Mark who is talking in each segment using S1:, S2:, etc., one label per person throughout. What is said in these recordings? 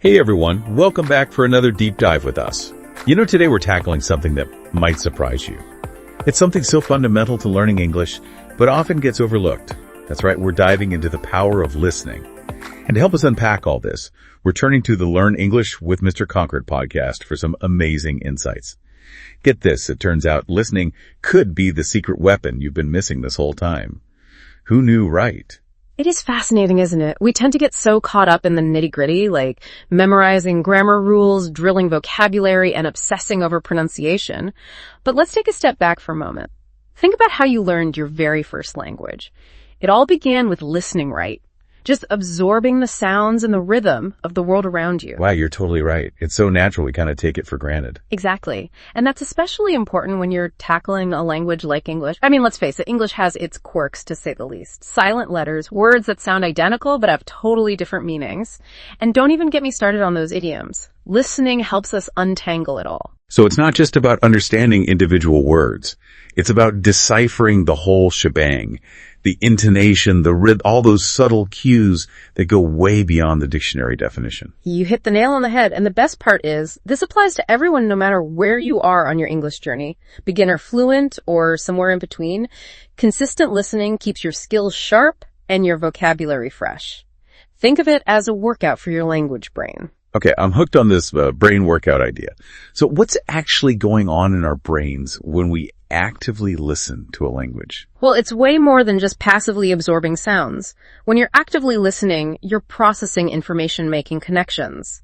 S1: Hey everyone, welcome back for another deep dive with us. Today we're tackling something that might surprise you. It's something so fundamental to learning English, but often gets overlooked. That's right, we're diving into the power of listening. And to help us unpack all this, we're turning to the Learn English with Mr. Concord podcast for some amazing insights. Get this, it turns out listening could be the secret weapon you've been missing this whole time. Who knew, right?
S2: It is fascinating, isn't it? We tend to get so caught up in the nitty-gritty, like memorizing grammar rules, drilling vocabulary, and obsessing over pronunciation. But let's take a step back for a moment. Think about how you learned your very first language. It all began with listening right, just absorbing the sounds and the rhythm of the world around you.
S1: Wow, you're totally right. It's so natural we kind of take it for granted.
S2: Exactly. And that's especially important when you're tackling a language like English. I mean, let's face it, English has its quirks, to say the least. Silent letters, words that sound identical but have totally different meanings. And don't even get me started on those idioms. Listening helps us untangle it all.
S1: So it's not just about understanding individual words. It's about deciphering the whole shebang. The intonation, the rhythm, all those subtle cues that go way beyond the dictionary definition.
S2: You hit the nail on the head, and the best part is, this applies to everyone no matter where you are on your English journey, beginner, fluent, or somewhere in between. Consistent listening keeps your skills sharp and your vocabulary fresh. Think of it as a workout for your language brain.
S1: Okay, I'm hooked on this brain workout idea. So what's actually going on in our brains when we actively listen to a language?
S2: Well, it's way more than just passively absorbing sounds. When you're actively listening, you're processing information, making connections.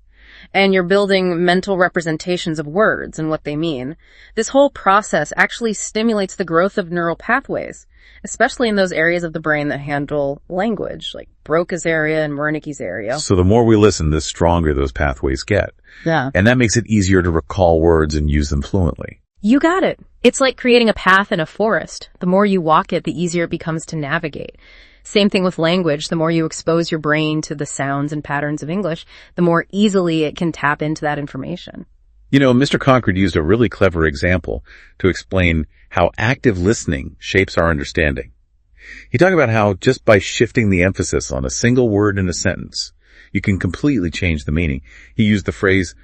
S2: And you're building mental representations of words and what they mean. This whole process actually stimulates the growth of neural pathways, especially in those areas of the brain that handle language, like Broca's area and Wernicke's area.
S1: So the more we listen, the stronger those pathways get.
S2: Yeah.
S1: And that makes it easier to recall words and use them fluently.
S2: You got it. It's like creating a path in a forest. The more you walk it, the easier it becomes to navigate. Same thing with language. The more you expose your brain to the sounds and patterns of English, the more easily it can tap into that information.
S1: Mr. Concord used a really clever example to explain how active listening shapes our understanding. He talked about how just by shifting the emphasis on a single word in a sentence, you can completely change the meaning. He used the phrase,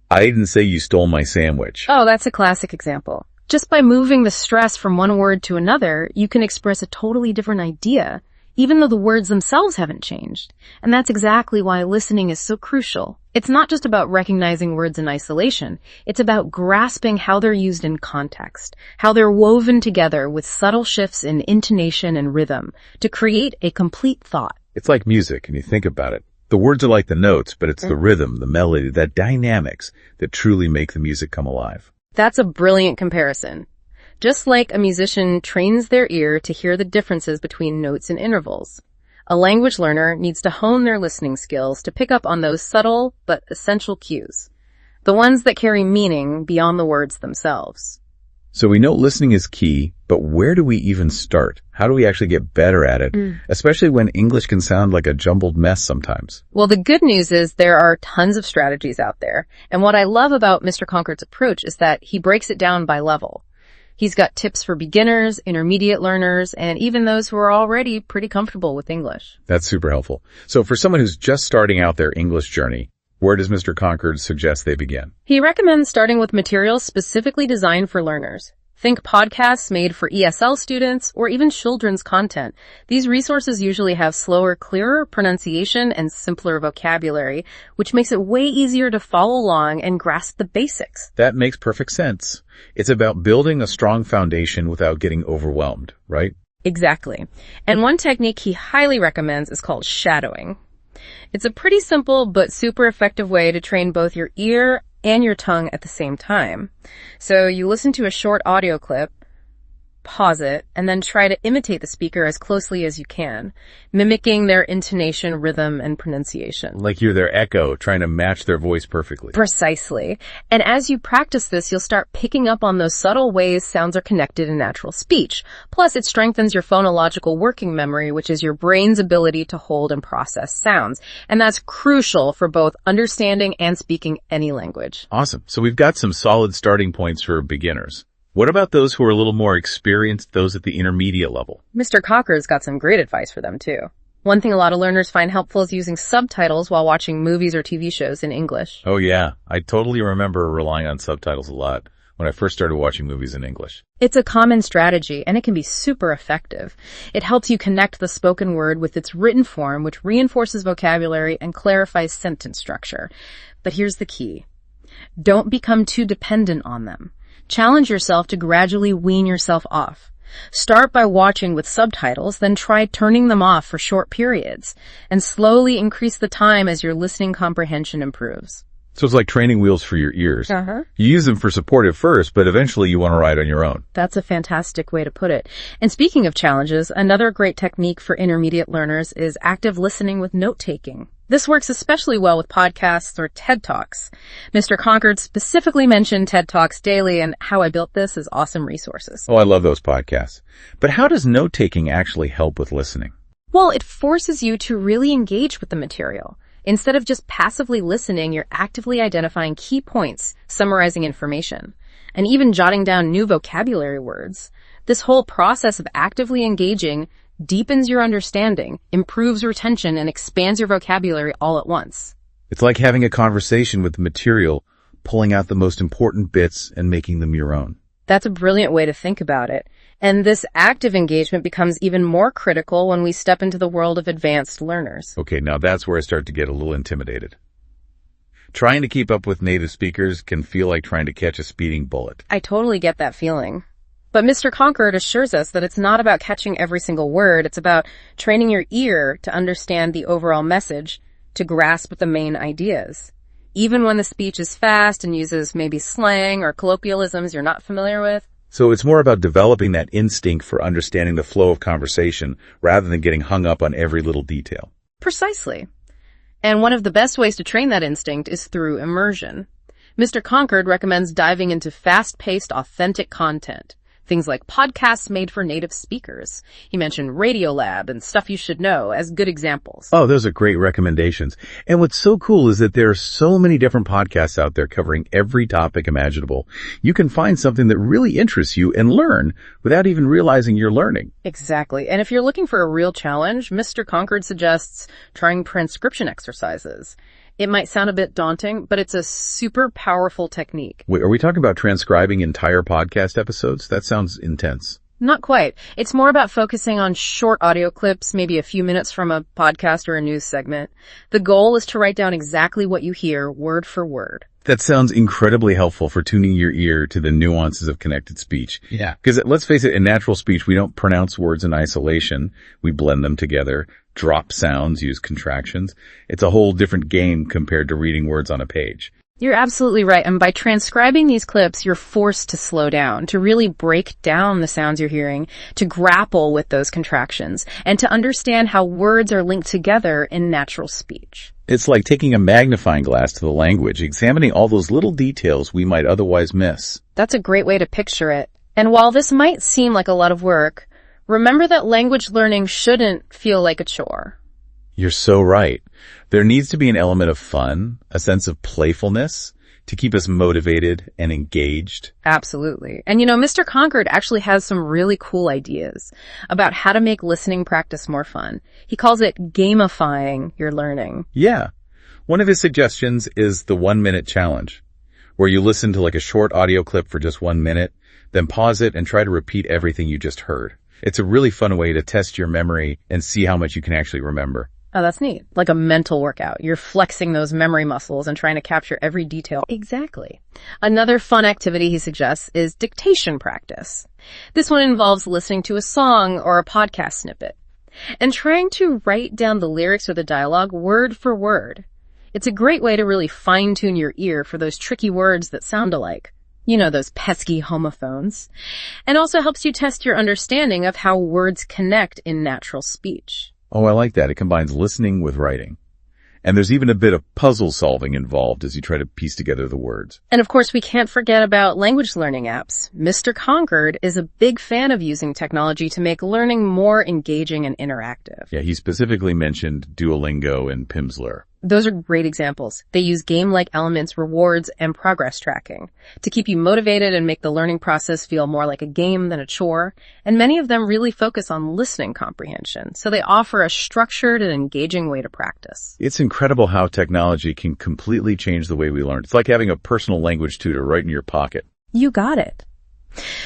S1: "I didn't say you stole my sandwich."
S2: Oh, that's a classic example. Just by moving the stress from one word to another, you can express a totally different idea, even though the words themselves haven't changed. And that's exactly why listening is so crucial. It's not just about recognizing words in isolation. It's about grasping how they're used in context, how they're woven together with subtle shifts in intonation and rhythm to create a complete thought.
S1: It's like music, and you think about it. The words are like the notes, but it's the rhythm, the melody, that dynamics that truly make the music come alive.
S2: That's a brilliant comparison. Just like a musician trains their ear to hear the differences between notes and intervals, a language learner needs to hone their listening skills to pick up on those subtle but essential cues, the ones that carry meaning beyond the words themselves.
S1: So we know listening is key, but where do we even start? How do we actually get better at it, especially when English can sound like a jumbled mess sometimes?
S2: Well, the good news is there are tons of strategies out there. And what I love about Mr. Concord's approach is that he breaks it down by level. He's got tips for beginners, intermediate learners, and even those who are already pretty comfortable with English.
S1: That's super helpful. So for someone who's just starting out their English journey, where does Mr. Concord suggest they begin?
S2: He recommends starting with materials specifically designed for learners. Think podcasts made for ESL students or even children's content. These resources usually have slower, clearer pronunciation and simpler vocabulary, which makes it way easier to follow along and grasp the basics.
S1: That makes perfect sense. It's about building a strong foundation without getting overwhelmed, right?
S2: Exactly. And one technique he highly recommends is called shadowing. It's a pretty simple but super effective way to train both your ear and your tongue at the same time. So you listen to a short audio clip, pause it, and then try to imitate the speaker as closely as you can, mimicking their intonation, rhythm, and pronunciation.
S1: Like you're their echo, trying to match their voice perfectly.
S2: Precisely. And as you practice this, you'll start picking up on those subtle ways sounds are connected in natural speech. Plus, it strengthens your phonological working memory, which is your brain's ability to hold and process sounds. And that's crucial for both understanding and speaking any language.
S1: Awesome. So we've got some solid starting points for beginners. What about those who are a little more experienced, those at the intermediate level?
S2: Mr. Cocker's got some great advice for them, too. One thing a lot of learners find helpful is using subtitles while watching movies or TV shows in English.
S1: Oh yeah, I totally remember relying on subtitles a lot when I first started watching movies in English.
S2: It's a common strategy, and it can be super effective. It helps you connect the spoken word with its written form, which reinforces vocabulary and clarifies sentence structure. But here's the key. Don't become too dependent on them. Challenge yourself to gradually wean yourself off. Start by watching with subtitles, then try turning them off for short periods, and slowly increase the time as your listening comprehension improves.
S1: So it's like training wheels for your ears.
S2: Uh-huh.
S1: You use them for support at first, but eventually you want to ride on your own.
S2: That's a fantastic way to put it. And speaking of challenges, another great technique for intermediate learners is active listening with note-taking. This works especially well with podcasts or TED Talks. Mr. Concord specifically mentioned TED Talks Daily and How I Built This as awesome resources.
S1: Oh, I love those podcasts. But how does note-taking actually help with listening?
S2: Well, it forces you to really engage with the material. Instead of just passively listening, you're actively identifying key points, summarizing information, and even jotting down new vocabulary words. This whole process of actively engaging deepens your understanding, improves retention, and expands your vocabulary all at once.
S1: It's like having a conversation with the material, pulling out the most important bits and making them your own.
S2: That's a brilliant way to think about it. And this active engagement becomes even more critical when we step into the world of advanced learners.
S1: Okay, now that's where I start to get a little intimidated. Trying to keep up with native speakers can feel like trying to catch a speeding bullet.
S2: I totally get that feeling. But Mr. Concord assures us that it's not about catching every single word. It's about training your ear to understand the overall message, to grasp the main ideas. Even when the speech is fast and uses maybe slang or colloquialisms you're not familiar with.
S1: So it's more about developing that instinct for understanding the flow of conversation rather than getting hung up on every little detail.
S2: Precisely. And one of the best ways to train that instinct is through immersion. Mr. Concord recommends diving into fast-paced, authentic content. Things like podcasts made for native speakers. He mentioned Radiolab and Stuff You Should Know as good examples.
S1: Oh, those are great recommendations. And what's so cool is that there are so many different podcasts out there covering every topic imaginable. You can find something that really interests you and learn without even realizing you're learning.
S2: Exactly. And if you're looking for a real challenge, Mr. Concord suggests trying transcription exercises. It might sound a bit daunting, but it's a super powerful technique.
S1: Wait, are we talking about transcribing entire podcast episodes? That sounds intense.
S2: Not quite. It's more about focusing on short audio clips, maybe a few minutes from a podcast or a news segment. The goal is to write down exactly what you hear, word for word.
S1: That sounds incredibly helpful for tuning your ear to the nuances of connected speech.
S3: Yeah.
S1: Because let's face it, in natural speech, we don't pronounce words in isolation. We blend them together, drop sounds, use contractions. It's a whole different game compared to reading words on a page.
S2: You're absolutely right. And by transcribing these clips, you're forced to slow down, to really break down the sounds you're hearing, to grapple with those contractions, and to understand how words are linked together in natural speech.
S1: It's like taking a magnifying glass to the language, examining all those little details we might otherwise miss.
S2: That's a great way to picture it. And while this might seem like a lot of work, remember that language learning shouldn't feel like a chore.
S1: You're so right. There needs to be an element of fun, a sense of playfulness to keep us motivated and engaged.
S2: Absolutely. And Mr. Concord actually has some really cool ideas about how to make listening practice more fun. He calls it gamifying your learning.
S1: Yeah. One of his suggestions is the 1-minute challenge, where you listen to like a short audio clip for just 1 minute, then pause it and try to repeat everything you just heard. It's a really fun way to test your memory and see how much you can actually remember.
S2: Oh, that's neat. Like a mental workout. You're flexing those memory muscles and trying to capture every detail. Exactly. Another fun activity he suggests is dictation practice. This one involves listening to a song or a podcast snippet and trying to write down the lyrics or the dialogue word for word. It's a great way to really fine-tune your ear for those tricky words that sound alike. Those pesky homophones. And also helps you test your understanding of how words connect in natural speech.
S1: Oh, I like that. It combines listening with writing. And there's even a bit of puzzle solving involved as you try to piece together the words.
S2: And of course, we can't forget about language learning apps. Mr. Concord is a big fan of using technology to make learning more engaging and interactive.
S1: Yeah, he specifically mentioned Duolingo and Pimsleur.
S2: Those are great examples. They use game-like elements, rewards, and progress tracking to keep you motivated and make the learning process feel more like a game than a chore. And many of them really focus on listening comprehension, so they offer a structured and engaging way to practice.
S1: It's incredible how technology can completely change the way we learn. It's like having a personal language tutor right in your pocket.
S2: You got it.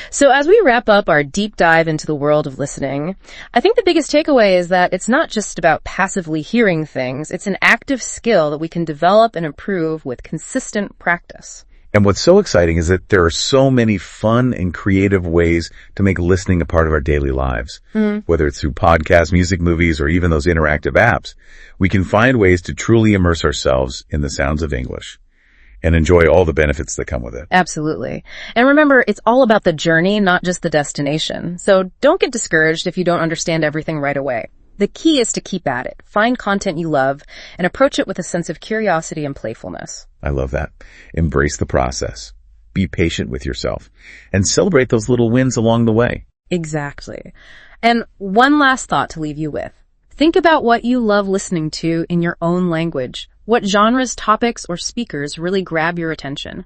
S2: So as we wrap up our deep dive into the world of listening, I think the biggest takeaway is that it's not just about passively hearing things. It's an active skill that we can develop and improve with consistent practice.
S1: And what's so exciting is that there are so many fun and creative ways to make listening a part of our daily lives. Whether it's through podcasts, music, movies, or even those interactive apps, we can find ways to truly immerse ourselves in the sounds of English and enjoy all the benefits that come with it.
S2: Absolutely. And remember, it's all about the journey, not just the destination. So don't get discouraged if you don't understand everything right away. The key is to keep at it, find content you love, and approach it with a sense of curiosity and playfulness.
S1: I love that. Embrace the process. Be patient with yourself and celebrate those little wins along the way.
S2: Exactly. And one last thought to leave you with. Think about what you love listening to in your own language. What genres, topics, or speakers really grab your attention?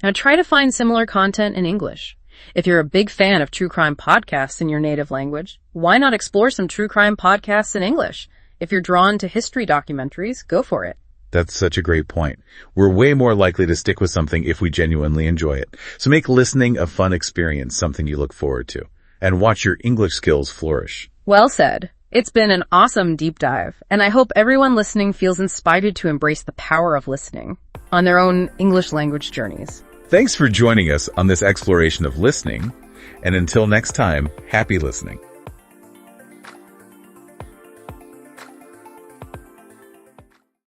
S2: Now try to find similar content in English. If you're a big fan of true crime podcasts in your native language, why not explore some true crime podcasts in English? If you're drawn to history documentaries, go for it.
S1: That's such a great point. We're way more likely to stick with something if we genuinely enjoy it. So make listening a fun experience, something you look forward to, and watch your English skills flourish.
S2: Well said. It's been an awesome deep dive, and I hope everyone listening feels inspired to embrace the power of listening on their own English language journeys.
S1: Thanks for joining us on this exploration of listening, and until next time, happy listening.